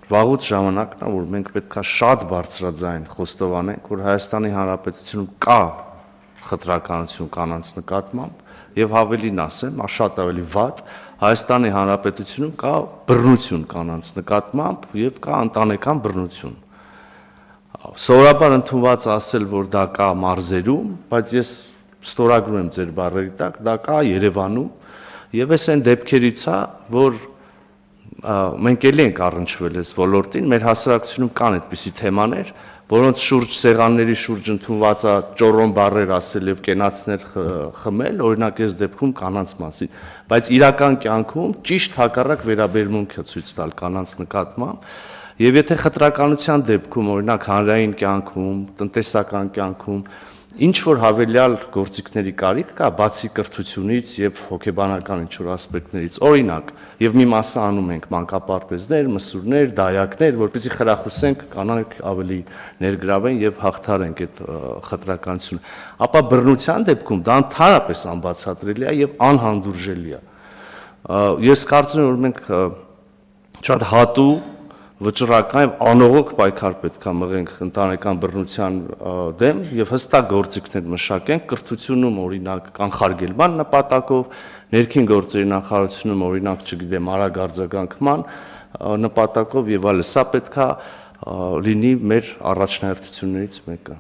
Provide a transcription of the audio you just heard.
վաղուց ժամանակն է, որ մենք պետք է շատ բարձրաձայն խոստովանենք, որ Հայաստանի Հանրապետությունում կա խտրականություն կանանց նկատմամբ եւ ավելին ասեմ, շատ ավելի վատ, Հայաստանի Հանրապետությունում կա բռնություն կանանց նկատմամբ եւ կա ընտանեկան բռնություն։ Սովորաբար ընդունված ասել, որ դա կա մարզերում, բայց ես ստորագրում եմ ձեր բառերի տակ, դա կա Երևանում եւ այս այն դեպքերից է, որ մենք էլի ենք առնչվել այս ոլորտին, մեր հասարակությունում կան այդպիսի թեմաներ, որոնց շուրջ սեղանների շուրջ ընդունված է ճոռոն բառեր ասել եւ կենացներ խմել, օրինակ այս դեպքում կանանց մասին, բայց իրական կյանքում ճիշտ հակառակ վերաբերմունք է ցույց տալ կանանց նկատմամբ, եւ եթե խտրականության դեպքում, օրինակ հանրային կյանքում, տնտեսական կյանքում ինչ որ հավելյալ գործիքների կարիք կա, բացի կրթությունից եւ հոգեբանական ինչ-որ ասպեկտներից, օրինակ, եւ մի մասը անում ենք մանկապարտեզներ, մսուրներ, դայակներ, որպեսզի խրախուսենք կանայք ավելի ներգրավեն եւ հաղթարենք այդ խտրականությունը, ապա բռնության դեպքում դա ընդհանրապես անբացատրելի է եւ անհանդուրժելի է։ Ես կարծում եմ, որ մենք շատ հատու վճռական եւ անողոք պայքար պետք է մղենք ընտանեկան բռնության դեմ եւ հստակ գործիքներ մշակենք կրթությունում օրինակ կանխարգելման նպատակով, ներքին գործերի նախարարությունում օրինակ, չգիտեմ, արագ արձագանքման նպատակով եւ այլն, սա պետք է լինի մեր առաջնահերթություններից մեկը։